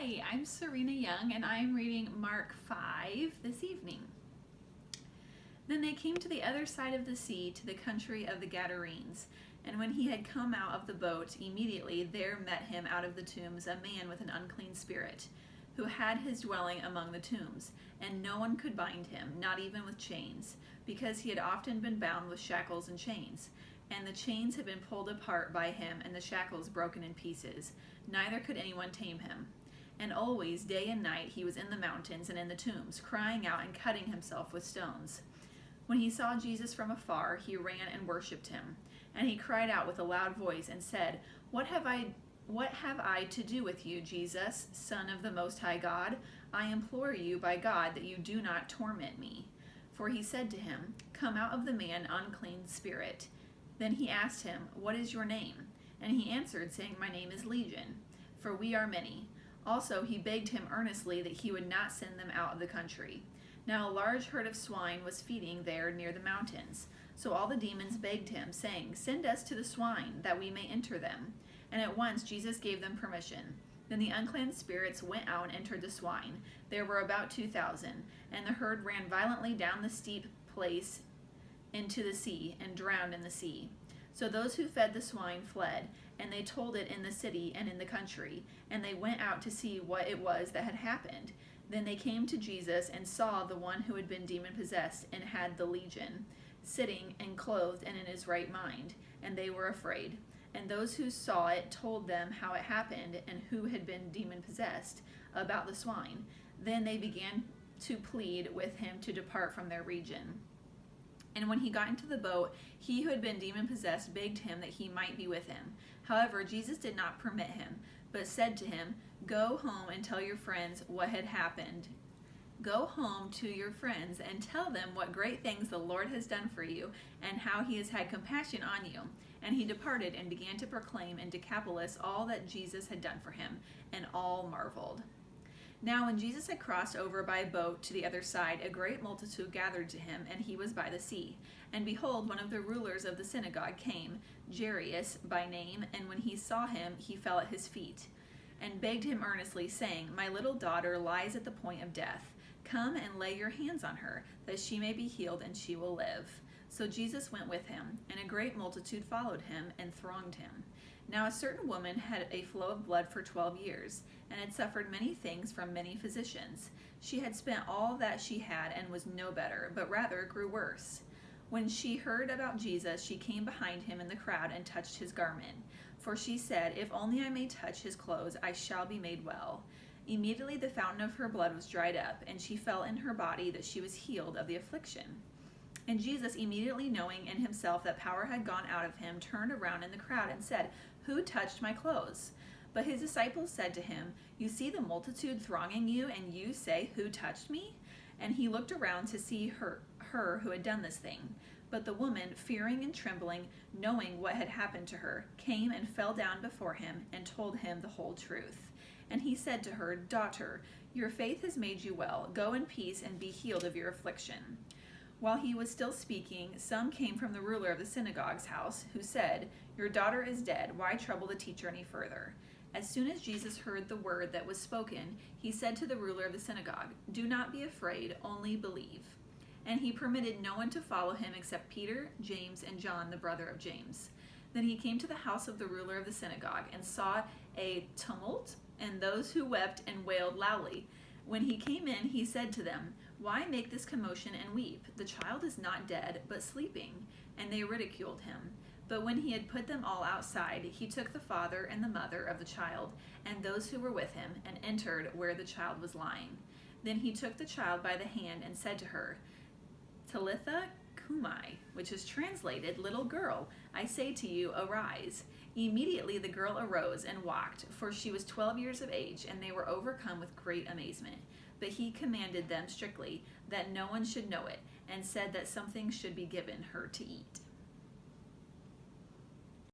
Hi, I'm Serena Young, and I'm reading Mark 5 this evening. Then they came to the other side of the sea, to the country of the Gadarenes. And when he had come out of the boat, immediately there met him out of the tombs a man with an unclean spirit, who had his dwelling among the tombs. And no one could bind him, not even with chains, because he had often been bound with shackles and chains. And the chains had been pulled apart by him, and the shackles broken in pieces. Neither could anyone tame him. And always, day and night, he was in the mountains and in the tombs, crying out and cutting himself with stones. When he saw Jesus from afar, he ran and worshipped him. And he cried out with a loud voice and said, What have I to do with you, Jesus, Son of the Most High God? I implore you by God that you do not torment me. For he said to him, Come out of the man, unclean spirit. Then he asked him, What is your name? And he answered, saying, My name is Legion, for we are many. Also he begged him earnestly that he would not send them out of the country. Now a large herd of swine was feeding there near the mountains. So all the demons begged him, saying, Send us to the swine, that we may enter them. And at once Jesus gave them permission. Then the unclean spirits went out and entered the swine. There were about 2,000, and the herd ran violently down the steep place into the sea, and drowned in the sea. So those who fed the swine fled, and they told it in the city and in the country, and they went out to see what it was that had happened. Then they came to Jesus and saw the one who had been demon-possessed and had the legion, sitting and clothed and in his right mind, and they were afraid. And those who saw it told them how it happened and who had been demon-possessed about the swine. Then they began to plead with him to depart from their region. And when he got into the boat, he who had been demon-possessed begged him that he might be with him. However, Jesus did not permit him, but said to him, Go home and tell your friends what had happened. Go home to your friends and tell them what great things the Lord has done for you, and how he has had compassion on you. And he departed and began to proclaim in Decapolis all that Jesus had done for him, and all marveled. Now when Jesus had crossed over by boat to the other side, a great multitude gathered to him, and he was by the sea. And behold, one of the rulers of the synagogue came, Jairus by name, and when he saw him, he fell at his feet, and begged him earnestly, saying, My little daughter lies at the point of death. Come and lay your hands on her, that she may be healed, and she will live. So Jesus went with him, and a great multitude followed him and thronged him. Now a certain woman had a flow of blood for 12 years, and had suffered many things from many physicians. She had spent all that she had and was no better, but rather grew worse. When she heard about Jesus, she came behind him in the crowd and touched his garment. For she said, If only I may touch his clothes, I shall be made well. Immediately the fountain of her blood was dried up, and she felt in her body that she was healed of the affliction. And Jesus, immediately knowing in himself that power had gone out of him, turned around in the crowd and said, Who touched my clothes? But his disciples said to him, You see the multitude thronging you, and you say, Who touched me? And he looked around to see her who had done this thing. But the woman, fearing and trembling, knowing what had happened to her, came and fell down before him and told him the whole truth. And he said to her, Daughter, your faith has made you well. Go in peace and be healed of your affliction. While he was still speaking, some came from the ruler of the synagogue's house, who said, Your daughter is dead. Why trouble the teacher any further? As soon as Jesus heard the word that was spoken, he said to the ruler of the synagogue, Do not be afraid, only believe. And he permitted no one to follow him except Peter, James, and John, the brother of James. Then he came to the house of the ruler of the synagogue and saw a tumult and those who wept and wailed loudly. When he came in, he said to them, Why make this commotion and weep? The child is not dead, but sleeping. And they ridiculed him. But when he had put them all outside, he took the father and the mother of the child and those who were with him, and entered where the child was lying. Then he took the child by the hand and said to her, Talitha cumi, which is translated, Little girl, I say to you, arise. Immediately the girl arose and walked, for she was 12 years of age, and they were overcome with great amazement. But he commanded them strictly that no one should know it, and said that something should be given her to eat.